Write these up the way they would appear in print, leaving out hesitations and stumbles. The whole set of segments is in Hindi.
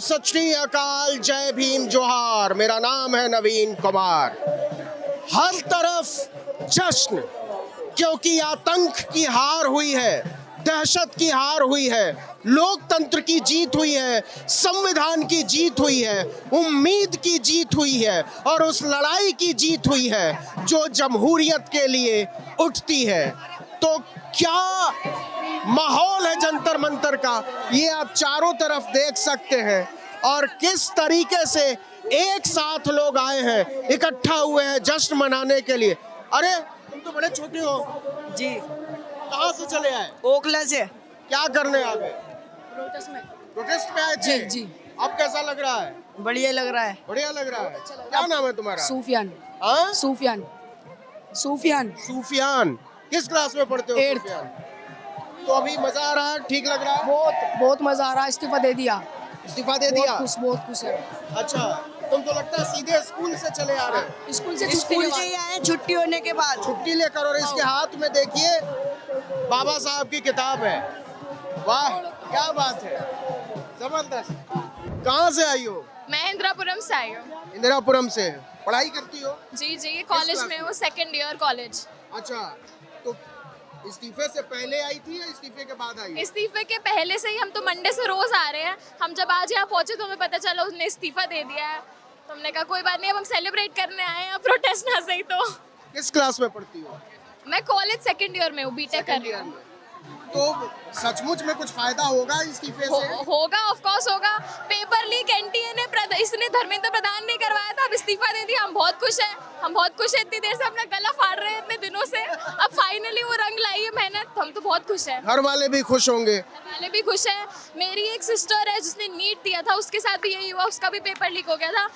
सत श्री अकाल, जय भीम, जोहार। मेरा नाम है नवीन कुमार। हर तरफ जश्न, क्योंकि आतंक की हार हुई है, दहशत की हार हुई है, लोकतंत्र की जीत हुई है, संविधान की जीत हुई है, उम्मीद की जीत हुई है और उस लड़ाई की जीत हुई है जो जमहूरियत के लिए उठती है। तो क्या माहौल है जंतर मंतर का, ये आप चारों तरफ देख सकते हैं। और किस तरीके से एक साथ लोग आए हैं, इकट्ठा हुए हैं जश्न मनाने के लिए। अरे तुम तो बड़े छोटे हो जी, कहाँ से चले आए, ओखला से। क्या करने आ गए? प्रोटेस्ट में। प्रोटेस्ट पे आए थे? जी जी, अब कैसा लग रहा है? बढ़िया लग रहा है। बढ़िया लग रहा है। क्या नाम है तुम्हारा? सूफियान। हाँ? सूफियान। सूफियान। सूफियान। किस क्लास में पढ़ते हो? 8th। सूफियान। तो अभी मजा आ रहा है, ठीक लग रहा है? बहुत बहुत मजा आ रहा है। इस्तीफा दे दिया। इस्तीफा दे दिया? बहुत खुश है। अच्छा, तुम तो लगता है सीधे स्कूल से चले आ रहे हो। स्कूल से ही आए छुट्टी होने के बाद। छुट्टी लेकर। और इसके हाथ में देखिए बाबा साहब की किताब है। वाह क्या बात है, जबरदस्त। कहाँ से आई हो? मैं इंदिरापुरम से आई हूँ। इंदिरापुरम से। पढ़ाई करती हो? जी जी, कॉलेज क्लास में में? हूँ, 2nd ईयर कॉलेज। अच्छा, तो इस्तीफे से पहले आई थी या इस्तीफे के बाद आई? इस्तीफे के पहले से ही, हम तो मंडे से रोज आ रहे हैं। हम जब आज यहाँ पहुंचे तो हमें पता चला उसने इस्तीफा दे दिया है। तो हमने कहा कोई बात नहीं, अब हम सेलिब्रेट करने आए हैं, प्रोटेस्ट ना सही तो। किस क्लास में पढ़ती हो? मैं कॉलेज 2nd ईयर में हूँ, बीटेक कर रही हूँ। तो सचमुच में कुछ फायदा होगा इस्तीफे से? होगा, ऑफ कोर्स होगा। पेपर लीक एनटीए ने इसने धर्मेंद्र प्रधान ने करवाया था, अब इस्तीफा दे दिया। हम बहुत खुश हैं, हम बहुत खुश हैं। इतनी देर से अपना गला फाड़ रहे हैं इतने दिनों से, अब फाइनली वो रंग लाई है मेहनत। हम तो बहुत खुश हैं। घर वाले भी खुश होंगे? वाले भी खुश है। मेरी एक सिस्टर है जिसने नीट दिया था, उसके साथ भी यही हुआ, उसका भी पेपर लीक हो गया था।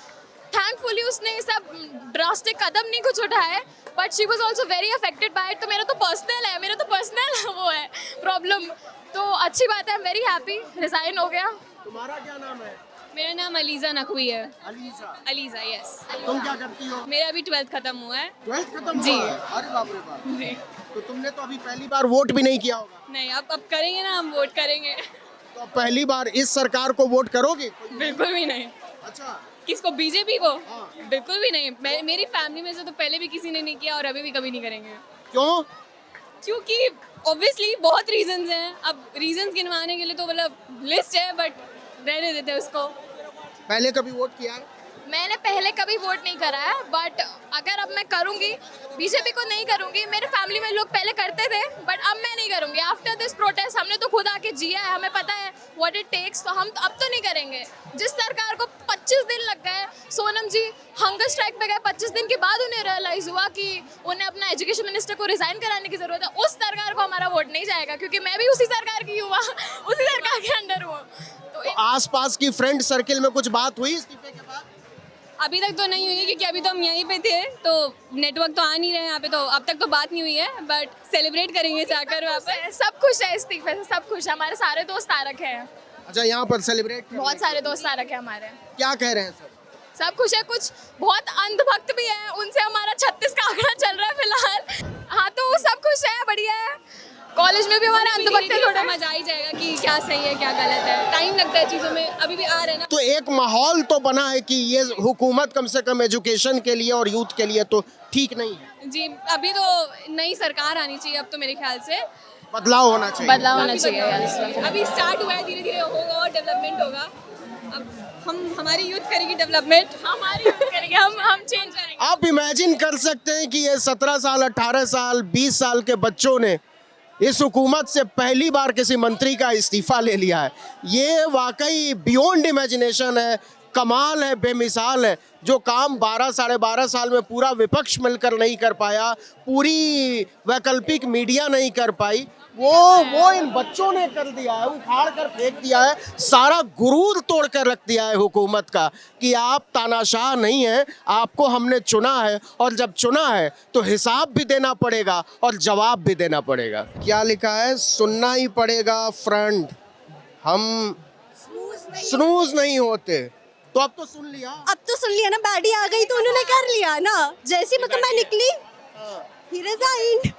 थैंकफुली उसने ये सब ड्रास्टिक कदम नहीं कुछ उठाए, but she was also very affected by it. तो मेरा तो पर्सनल वो है प्रॉब्लम। तो अच्छी बात है, आई एम वेरी हैप्पी, रिजाइन हो गया। तुम्हारा क्या नाम है? मेरा नाम अलीजा नकवी है। अलीजा। ELISA, yes. तुम क्या करती हो? मेरा अभी 12th खत्म हुआ है। 12th खत्म जी। हुआ है? अरे बाप रे बाप। जी। तो तुमने तो अभी पहली बार वोट भी नहीं किया होगा। नहीं, अब करेंगे ना, हम वोट करेंगे। तो अब पहली बार इस सरकार को वोट करोगे? बिल्कुल भी नहीं। अच्छा। किसको, बीजेपी को? हाँ। बिल्कुल भी नहीं। मेरी फैमिली में से तो पहले भी किसी ने नहीं किया और अभी भी कभी नहीं करेंगे। क्यों? क्योंकि ऑब्वियसली बहुत रीजंस हैं। अब रीजंस गिनवाने के लिए तो मतलब लिस्ट है, बट रहने देते हैं उसको। पहले कभी वोट किया है? मैंने पहले कभी वोट नहीं करा है, बट अगर अब मैं करूंगी, बीजेपी को नहीं करूंगी। मेरे फैमिली में लोग पहले करते थे, बट अब मैं नहीं करूंगी। आफ्टर दिस प्रोटेस्ट हमने तो खुद आके जिया है, हमें पता है व्हाट इट टेक्स। तो हम अब तो नहीं करेंगे। जिस सरकार को 25 दिन लग गए, सोनम जी हंगर स्ट्राइक पे गए, 25 दिन के बाद उन्हें रियलाइज हुआ कि उन्हें अपना एजुकेशन मिनिस्टर को रिजाइन कराने की जरूरत है। उस सरकार को हमारा वोट नहीं जाएगा, क्योंकि मैं भी उसी सरकार की युवा उसी सरकार के अंडर हूँ। तो आसपास की फ्रेंड सर्किल में कुछ बात हुई इस्तीफे के बाद? अभी तक तो नहीं हुई है, क्योंकि अभी तो हम यहीं पे थे, तो नेटवर्क तो आ नहीं रहे यहाँ पे, तो अब तक तो बात नहीं हुई है। बट सेलिब्रेट करेंगे जाकर वहाँ पे। सब खुश है इस्तीफे से, सब खुश है। हमारे सारे दोस्त आ रखे हैं। अच्छा, यहाँ पर सेलिब्रेट बहुत सारे दोस्त आ रखे हैं हमारे। क्या कह रहे हैं सर? सब खुश है। कुछ बहुत अंधभक्त भी है, उनसे हमारा 36 का आंकड़ा चल रहा है फिलहाल। हाँ, तो सब खुश है, बढ़िया है। कॉलेज में भी हमारे अंधभक्त थोड़ा समझ आ ही जाएगा कि क्या सही है क्या गलत है। टाइम लगता है चीज़ों में, अभी भी आ रहे हैं ना। तो एक माहौल तो बना है कि ये हुकूमत कम से कम एजुकेशन के लिए और यूथ के लिए तो ठीक नहीं है। जी, अभी तो नई सरकार आनी चाहिए अब तो, मेरे ख्याल से बदलाव होना चाहिए। बदलाव होना चाहिए। अभी स्टार्ट हुआ है, धीरे धीरे होगा और डेवलपमेंट होगा। अब हमारी यूथ करेगी डेवलपमेंट, हमारी यूथ करेगी, हम चेंज करेंगे। आप इमेजिन कर सकते हैं कि ये 17 साल 18 साल 20 साल के बच्चों ने इस हुकूमत से पहली बार किसी मंत्री का इस्तीफा ले लिया है। ये वाकई बियॉन्ड इमेजिनेशन है, कमाल है, बेमिसाल है। जो काम 12 साढ़े 12 साल में पूरा विपक्ष मिलकर नहीं कर पाया, पूरी वैकल्पिक मीडिया नहीं कर पाई, वो इन बच्चों ने कर दिया है। उखाड़ कर फेंक दिया है, सारा गुरूर तोड़ कर रख दिया है हुकूमत का कि आप तानाशाह नहीं हैं, आपको हमने चुना है और जब चुना है तो हिसाब भी देना पड़ेगा और जवाब भी देना पड़ेगा। क्या लिखा है? सुनना ही पड़ेगा फ्रंट, हम स्नूज नहीं होते। तो अब तो सुन लिया। अब तो सुन लिया ना, बैडी आ गई तो उन्होंने कर लिया ना। जैसी मतलब मैं निकली, he resigned.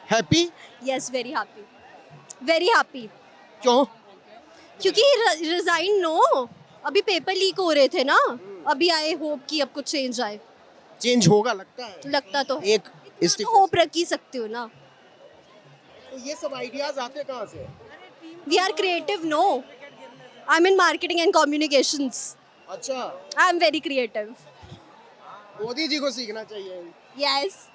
Happy? Yes, very happy, very happy. क्यों? क्योंकि रिजाइन नो, अभी पेपर लीक हो रहे थे ना, अभी आई होप कि अब कुछ चेंज आए। चेंज होगा लगता है? लगता तो एक इस्तीफे होप रख ही सकती हो ना। तो ये सब आइडियाज आते कहाँ से? We are creative, no, I am in marketing and communications, अच्छा, I am very creative. Modi ji को सीखना चाहिए। यस।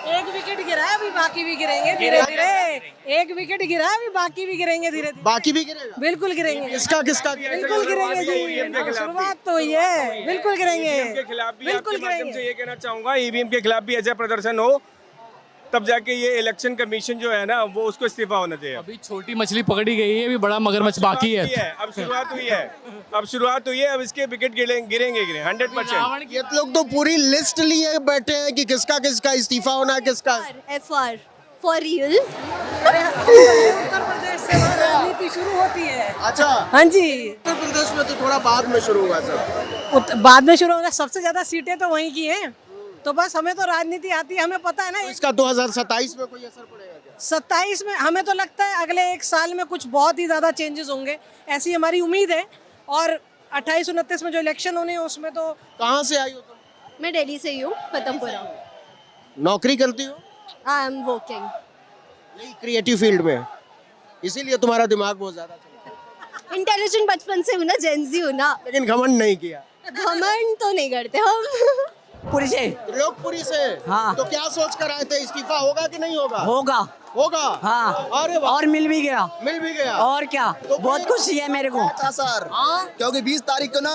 एक विकेट गिरा है, अभी बाकी भी गिरेंगे धीरे धीरे। एक विकेट गिरा है, अभी बाकी भी गिरेंगे धीरे धीरे। बाकी भी गिरेगा? बिल्कुल गिरेंगे, किसका किसका? बिल्कुल गिरेंगे जी। शुरुआत तो हुई है, बिल्कुल गिरेंगे, के खिलाफ भी बिल्कुल आपके माध्यम से गिरेंगे। ये कहना चाहूंगा, ईवीएम के खिलाफ भी ऐसा प्रदर्शन हो, तब जाके ये इलेक्शन कमीशन जो है ना, वो उसको इस्तीफा होना चाहिए। अभी छोटी मछली पकड़ी गई है, अभी बड़ा मगरमच्छ बाकी है। अब शुरुआत हुई है, अब इसके विकेट गिरेंगे 100%। ये लोग तो पूरी लिस्ट लिए बैठे हैं कि किसका किसका इस्तीफा होना है, किसका। FR for real. Uttar Pradesh से राजनीति शुरू होती है। अच्छा, हाँ जी, उत्तर प्रदेश में तो थोड़ा बाद में शुरू हुआ सब। बाद में शुरू होगा, सबसे ज्यादा सीटें तो वहीं की हैं, तो बस हमें तो राजनीति आती है, हमें पता है ना। तो इसका 2027 में कोई असर पड़ेगा क्या? 27 में हमें तो लगता है अगले एक साल में कुछ बहुत ही ज्यादा चेंजेस होंगे, ऐसी हमारी उम्मीद है। और 28-29 में जो इलेक्शन होने हैं उसमें तो कहाँ से आई हो तुम? मैं दिल्ली से ही हूँ, पतमपुरा। नौकरी करती हो? I am working. नहीं, क्रिएटिव फील्ड में, इसीलिए तुम्हारा दिमाग बहुत ज्यादा चलता है। इंटेलिजेंट बचपन से हूँ ना, जेंजी हूँ ना, लेकिन घमंड नहीं किया। घमंड तो नहीं करते हम। पुरी से। लोकपुरी से? हाँ। तो क्या सोच कर आए थे, इस्तीफा होगा कि नहीं होगा? होगा। होगा? हाँ। अरे वाह। और मिल भी गया। मिल भी गया? और क्या, बहुत खुशी है मेरे को। था सर, क्योंकि 20 तारीख को ना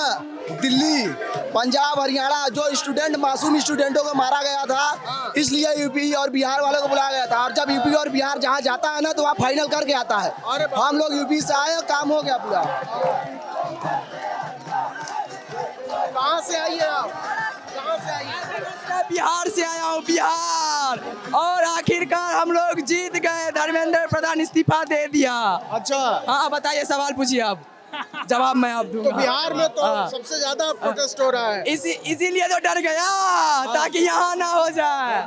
दिल्ली, पंजाब, हरियाणा जो स्टूडेंट, मासूम स्टूडेंटों को मारा गया था, इसलिए यूपी और बिहार वालों को बुलाया गया था। और जब यूपी और बिहार जहाँ जाता है ना, तो वहाँ फाइनल करके आता है। हम लोग यूपी से आए, काम हो गया पूरा। कहाँ से आई है आप? कहाँ से आई है? मैं बिहार से आया हूँ, बिहार। और आखिरकार हम लोग जीत गए, धर्मेंद्र प्रधान इस्तीफा दे दिया। अच्छा, हाँ बताइए, सवाल पूछिए आप, जवाब मैं आप तो दूंगा। बिहार में तो हाँ। सबसे ज्यादा प्रोटेस्ट हो रहा है। इसीलिए तो डर गया, ताकि यहाँ ना हो जाए।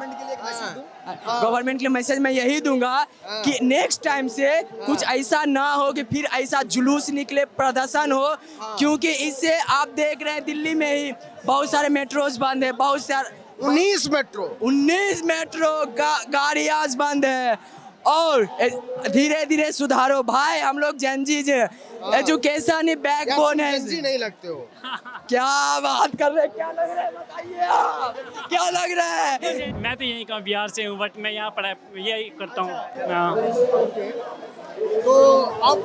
गवर्नमेंट के मैसेज मैं यही दूंगा कि नेक्स्ट टाइम से कुछ ऐसा ना हो कि फिर ऐसा जुलूस निकले, प्रदर्शन हो, क्योंकि इससे आप देख रहे हैं दिल्ली में ही बहुत सारे मेट्रोज बंद है, बहुत सारे 19 मेट्रो 19 मेट्रो गाड़ियाँ बंद है। और धीरे धीरे सुधारो भाई, हम लोग जेनजीज, एजुकेशन ही बैकबोन है। जी नहीं लगते हो? क्या बात कर रहे हैं, क्या लग रहा है बताइए आप, क्या लग रहा है? मैं तो यहीं का बिहार से हूँ, बट मैं यहाँ पढ़ाई यही करता हूँ। तो अब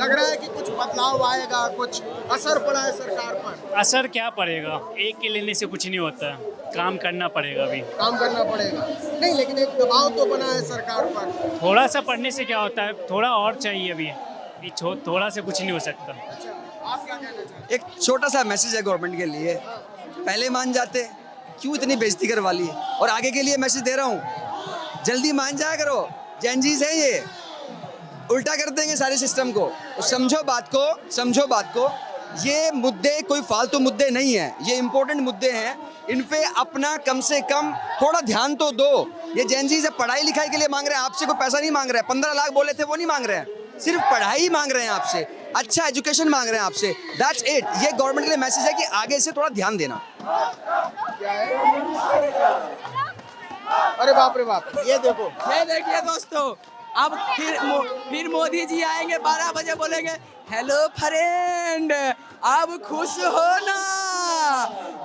लग रहा है कि कुछ बदलाव आएगा, कुछ असर पड़ा है सरकार पर? असर क्या पड़ेगा, एक के लेने से कुछ नहीं होता है, काम करना पड़ेगा अभी। काम करना पड़ेगा? नहीं, लेकिन एक दबाव तो बना है सरकार पर। थोड़ा सा पढ़ने से क्या होता है, थोड़ा और चाहिए अभी, थोड़ा से कुछ नहीं हो सकता। आप क्या कहना चाहते हैं? एक छोटा सा मैसेज है गवर्नमेंट के लिए, पहले मान जाते, क्यों इतनी बेइज्जती करवा ली? और आगे के लिए मैसेज दे रहा हूँ, जल्दी मान जाया करो, जेनजीज है ये, उल्टा कर देंगे सारे सिस्टम को। तो समझो बात को, ये मुद्दे कोई फालतू मुद्दे नहीं है, ये इंपॉर्टेंट मुद्दे हैं, इन पे अपना कम से कम थोड़ा ध्यान तो दो। ये जेनजी से पढ़ाई लिखाई के लिए मांग रहे हैं आपसे, कोई पैसा नहीं मांग रहे हैं। 15 लाख बोले थे, वो नहीं मांग रहे हैं, सिर्फ पढ़ाई मांग रहे हैं आपसे, अच्छा एजुकेशन मांग रहे हैं आपसे, दैट्स इट। ये गवर्नमेंट के लिए मैसेज है कि आगे से थोड़ा ध्यान देना। अरे बाप रे बाप, ये देखो, ये देखिए दोस्तों, अब फिर मोदी जी आएंगे 12 बजे, बोलेंगे हेलो फ्रेंड, अब खुश हो ना,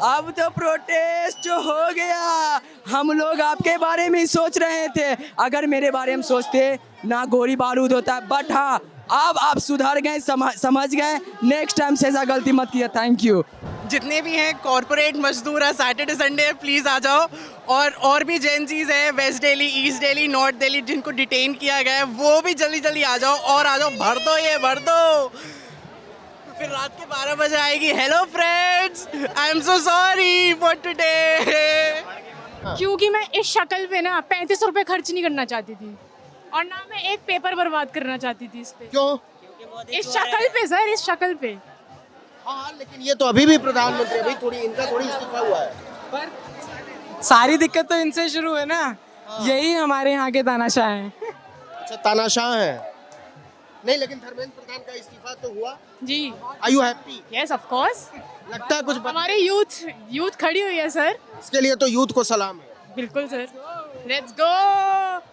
अब तो प्रोटेस्ट हो गया, हम लोग आपके बारे में ही सोच रहे थे, अगर मेरे बारे में सोचते ना गोली बारूद होता। बट हाँ, अब आप सुधर गए, समझ गए, नेक्स्ट टाइम से ऐसा गलती मत किया। Thank you. जितने भी हैं कॉर्पोरेट मजदूर है, सैटरडे संडे है, प्लीज़ आ जाओ। और भी जेनजीज हैं west Delhi, east Delhi, north Delhi, जिनको डिटेन किया गया है, वो भी जल्दी जल्दी आ जाओ, और आ जाओ, भर दो ये, भर दो। फिर रात के 12 बजे आएगी, hello friends, I am so sorry for today. क्योंकि मैं इस शक्ल पे ना 35 रुपए खर्च नहीं करना चाहती थी, और ना मैं एक पेपर बर्बाद करना चाहती थी इस पे। क्यों? इस शक्ल पे सर, इस शक्ल पे। हाँ, लेकिन ये तो अभी भी प्रधानमंत्री, अभी थोड़ी इनका थोड़ी इस्तीफा हुआ है। पर सारी दिक्कत तो इनसे शुरू है ना, यही हमारे यहाँ के तानाशाह हैं। अच्छा, तानाशाह है। नहीं, लेकिन धर्मेंद्र प्रधान का इस्तीफा तो हुआ। जी are you happy? Yes of course, लगता है कुछ हमारे यूथ खड़ी हुई है सर। इसके लिए तो यूथ को सलाम है। बिल्कुल सर, लेट्स गो।